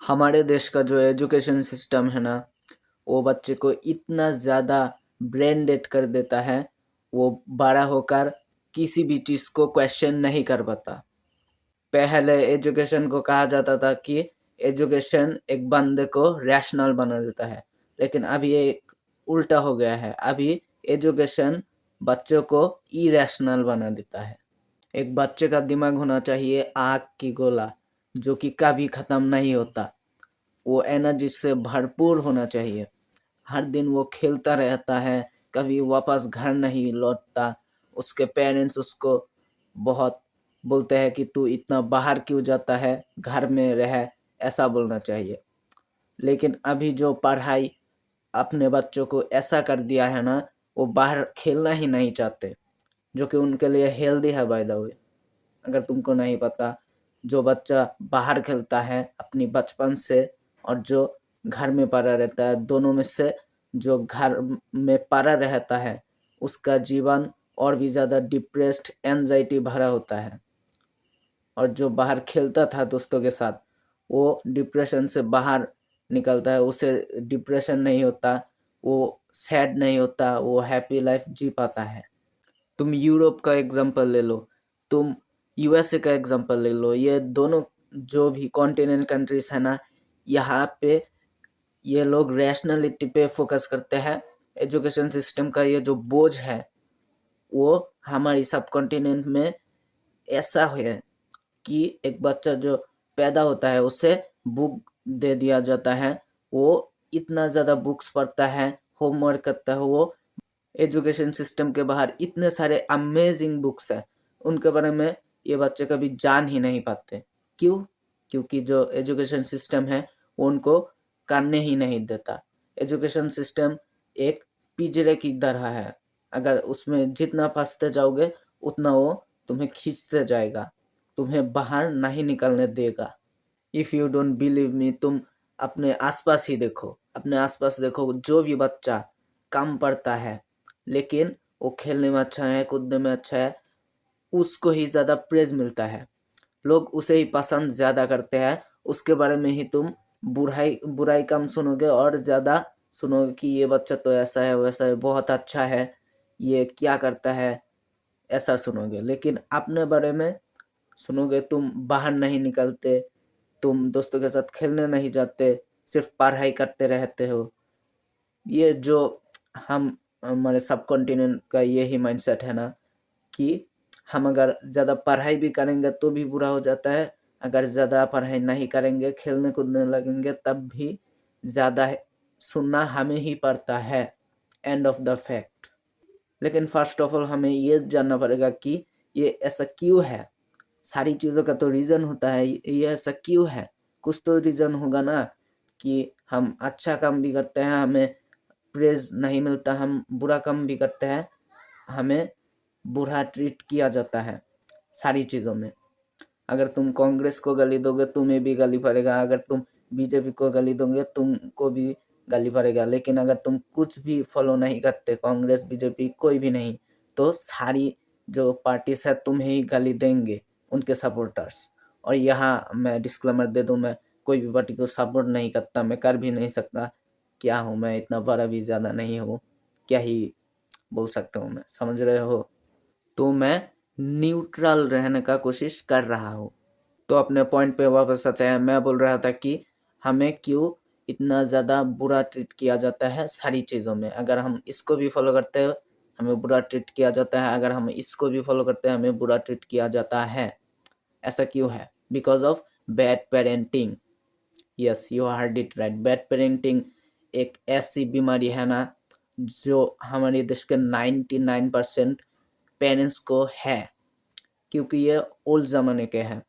हमारे देश का जो एजुकेशन सिस्टम है ना, वो बच्चे को इतना ज़्यादा ब्रेन डेड कर देता है, वो बड़ा होकर किसी भी चीज़ को क्वेश्चन नहीं कर पाता। पहले एजुकेशन को कहा जाता था कि एजुकेशन एक बंदे को रैशनल बना देता है, लेकिन अभी एक उल्टा हो गया है। अभी एजुकेशन बच्चों को इरैशनल बना देता है। एक बच्चे का दिमाग होना चाहिए आग की गोला, जो कि कभी ख़त्म नहीं होता। वो एनर्जी से भरपूर होना चाहिए। हर दिन वो खेलता रहता है, कभी वापस घर नहीं लौटता। उसके पेरेंट्स उसको बहुत बोलते हैं कि तू इतना बाहर क्यों जाता है, घर में रह, ऐसा बोलना चाहिए। लेकिन अभी जो पढ़ाई अपने बच्चों को ऐसा कर दिया है ना, वो बाहर खेलना ही नहीं चाहते, जो कि उनके लिए हेल्दी है बाय द वे। अगर तुमको नहीं पता, जो बच्चा बाहर खेलता है अपनी बचपन से और जो घर में पड़ा रहता है, दोनों में से जो घर में पड़ा रहता है उसका जीवन और भी ज़्यादा डिप्रेस्ड, एंजाइटी भरा होता है। और जो बाहर खेलता था दोस्तों के साथ, वो डिप्रेशन से बाहर निकलता है, उसे डिप्रेशन नहीं होता, वो सैड नहीं होता, वो हैप्पी लाइफ जी पाता है। तुम यूरोप का एग्जांपल ले लो, तुम यूएसए का एग्जांपल ले लो, ये दोनों जो भी कॉन्टिनेंट कंट्रीज है ना, यहाँ पे ये लोग रैशनलिटी पे फोकस करते हैं। एजुकेशन सिस्टम का ये जो बोझ है वो हमारी सब कॉन्टिनेंट में ऐसा है कि एक बच्चा जो पैदा होता है उसे बुक दे दिया जाता है, वो इतना ज़्यादा बुक्स पढ़ता है, होमवर्क करता है। वो एजुकेशन सिस्टम के बाहर इतने सारे अमेजिंग बुक्स हैं, उनके बारे में ये बच्चे कभी जान ही नहीं पाते। क्यों? क्योंकि जो एजुकेशन सिस्टम है वो उनको करने ही नहीं देता। एजुकेशन सिस्टम एक पिंजरे की तरह है, अगर उसमें जितना फंसते जाओगे उतना वो तुम्हें खींचते जाएगा, तुम्हें बाहर नहीं निकलने देगा। If you don't believe me, तुम अपने आसपास ही देखो, अपने आसपास देखो, जो भी बच्चा कम पढ़ता है लेकिन वो खेलने में अच्छा है, कूदने में अच्छा है, उसको ही ज़्यादा प्रेज़ मिलता है। लोग उसे ही पसंद ज़्यादा करते हैं, उसके बारे में ही तुम बुराई बुराई कम सुनोगे और ज़्यादा सुनोगे कि ये बच्चा तो ऐसा है, वैसा है, बहुत अच्छा है, ये क्या करता है, ऐसा सुनोगे। लेकिन अपने बारे में सुनोगे, तुम बाहर नहीं निकलते, तुम दोस्तों के साथ खेलने नहीं जाते, सिर्फ पढ़ाई करते रहते हो। ये जो हम हमारे सब कॉन्टिनेंट का यही माइंडसेट है ना, कि हम अगर ज़्यादा पढ़ाई भी करेंगे तो भी बुरा हो जाता है, अगर ज़्यादा पढ़ाई नहीं करेंगे, खेलने कूदने लगेंगे, तब भी ज़्यादा सुनना हमें ही पड़ता है। End of the fact. लेकिन फर्स्ट ऑफ ऑल हमें ये जानना पड़ेगा कि ये ऐसा क्यों है। सारी चीज़ों का तो रीज़न होता है, ये ऐसा क्यों है? कुछ तो रीज़न होगा ना, कि हम अच्छा काम भी करते हैं, हमें प्रेज़ नहीं मिलता, हम बुरा काम भी करते हैं, हमें बुरा ट्रीट किया जाता है सारी चीज़ों में। अगर तुम कांग्रेस को गाली दोगे तुम्हें भी गाली पड़ेगा, अगर तुम बीजेपी को गाली दोगे तुमको भी गाली पड़ेगा। लेकिन अगर तुम कुछ भी फॉलो नहीं करते, कांग्रेस बीजेपी कोई भी नहीं, तो सारी जो पार्टीज है तुम्हें ही गाली देंगे, उनके सपोर्टर्स। और यहाँ मैं डिस्क्लेमर दे दूँ, मैं कोई भी पार्टी को सपोर्ट नहीं करता, मैं कर भी नहीं सकता। क्या हूँ मैं, इतना बड़ा भी ज़्यादा नहीं हूँ, क्या ही बोल सकता हूँ मैं, समझ रहे हो? तो मैं न्यूट्रल रहने का कोशिश कर रहा हूँ। तो अपने पॉइंट पे वापस आते हैं। मैं बोल रहा था कि हमें क्यों इतना ज़्यादा बुरा ट्रीट किया जाता है सारी चीज़ों में। अगर हम इसको भी फॉलो करते हैं हमें बुरा ट्रीट किया जाता है, अगर हम इसको भी फॉलो करते हैं हमें बुरा ट्रीट किया जाता है। ऐसा क्यों है? Because of bad parenting. Yes, you heard it right. Bad parenting एक ऐसी बीमारी है ना, जो हमारे देश के 99% पेरेंट्स को है, क्योंकि ये ओल्ड ज़माने के हैं।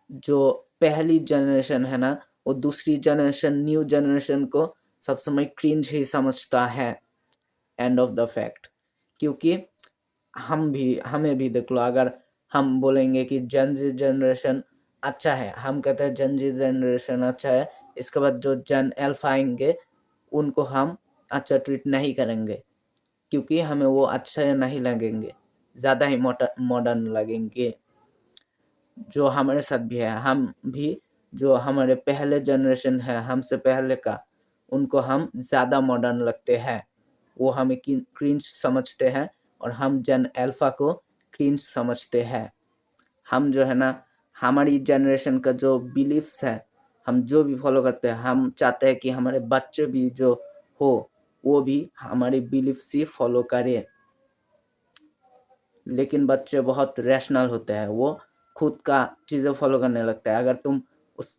जो पहली जनरेशन है ना, वो दूसरी जनरेशन, न्यू जनरेशन को सब समय क्रिंज ही समझता है। End of the fact. क्योंकि हमें भी देख लो, अगर हम बोलेंगे कि जेन जी जनरेशन अच्छा है, हम कहते हैं जेन जी जनरेशन अच्छा है, इसके बाद जो जेन एल्फा आएंगे उनको हम अच्छा ट्रीट नहीं करेंगे, क्योंकि हमें वो अच्छे नहीं लगेंगे, ज़्यादा ही मॉडर्न लगेंगे। जो हमारे साथ भी है, हम भी जो हमारे पहले जनरेशन है हमसे पहले का, उनको हम ज़्यादा मॉडर्न लगते हैं, वो हमें क्रिंज समझते हैं और हम जेन अल्फा को क्रिंज समझते हैं। हम जो है ना, हमारी जनरेशन का जो बिलीफ्स है, हम जो भी फॉलो करते हैं, हम चाहते हैं कि हमारे बच्चे भी जो हो वो भी हमारी बिलीफ्स ही फॉलो करें। लेकिन बच्चे बहुत रैशनल होते हैं, वो खुद का चीज़ें फॉलो करने लगता है। अगर तुम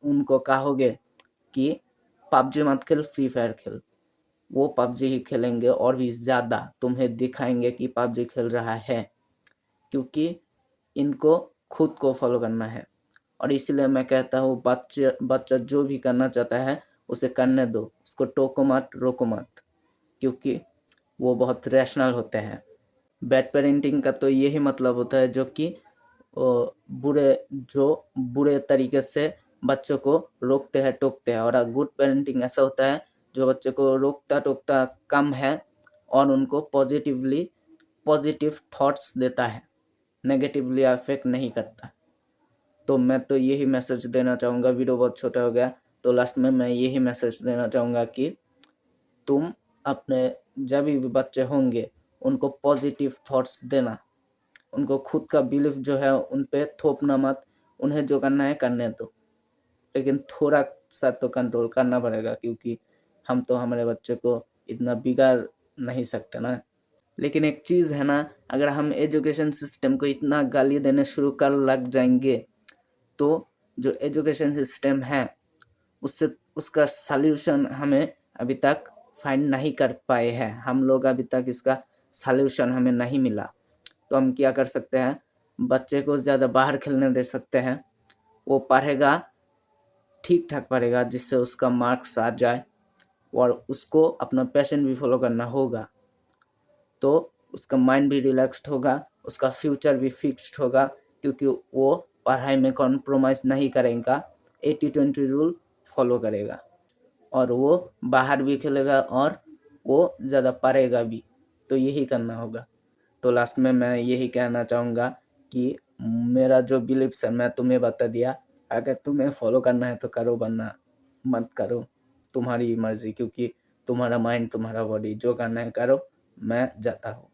उनको कहोगे कि पबजी मत खेल, फ्री फायर खेल, वो पबजी ही खेलेंगे और भी ज़्यादा तुम्हें दिखाएंगे कि पबजी खेल रहा है, क्योंकि इनको खुद को फॉलो करना है। और इसलिए मैं कहता हूँ बच्चा जो भी करना चाहता है उसे करने दो, उसको टोको मत, रोको मत, क्योंकि वो बहुत रैशनल होते हैं। बैड पेरेंटिंग का तो यही मतलब होता है जो कि बुरे तरीके से बच्चों को रोकते हैं, टोकते हैं। और गुड पेरेंटिंग ऐसा होता है जो बच्चों को रोकता टोकता कम है और उनको पॉजिटिव थॉट्स देता है, नेगेटिवली अफेक्ट नहीं करता। तो मैं तो यही मैसेज देना चाहूँगा। वीडियो बहुत छोटा हो गया, तो लास्ट में मैं यही मैसेज देना चाहूँगा कि तुम अपने जब भी बच्चे होंगे उनको पॉजिटिव थॉट्स देना, उनको खुद का बिलीफ जो है उन पे थोपना मत, उन्हें जो करना है करने दो, लेकिन थोड़ा सा तो कंट्रोल करना पड़ेगा, क्योंकि हम तो हमारे बच्चे को इतना बिगाड़ नहीं सकते ना। लेकिन एक चीज़ है ना, अगर हम एजुकेशन सिस्टम को इतना गाली देने शुरू कर लग जाएंगे तो जो एजुकेशन सिस्टम है उसका सल्यूशन हमें अभी तक फाइंड नहीं कर पाए हैं। हम लोग अभी तक इसका सल्यूशन हमें नहीं मिला। तो हम क्या कर सकते हैं, बच्चे को ज़्यादा बाहर खेलने दे सकते हैं, वो पढ़ेगा, ठीक ठाक पढ़ेगा, जिससे उसका मार्क्स आ जाए, और उसको अपना पैशन भी फॉलो करना होगा, तो उसका माइंड भी रिलैक्स्ड होगा, उसका फ्यूचर भी फिक्स्ड होगा, क्योंकि वो पढ़ाई में कॉम्प्रोमाइज़ नहीं करेगा, 80-20 रूल फॉलो करेगा, और वो बाहर भी खेलेगा और वो ज़्यादा पढ़ेगा भी। तो यही करना होगा। तो लास्ट में मैं यही कहना चाहूँगा कि मेरा जो बिलीव्स है मैं तुम्हें बता दिया, अगर तुम्हें फॉलो करना है तो करो, वरना मत करो, तुम्हारी मर्ज़ी, क्योंकि तुम्हारा माइंड, तुम्हारा बॉडी, जो करना है करो। मैं जाता हूँ।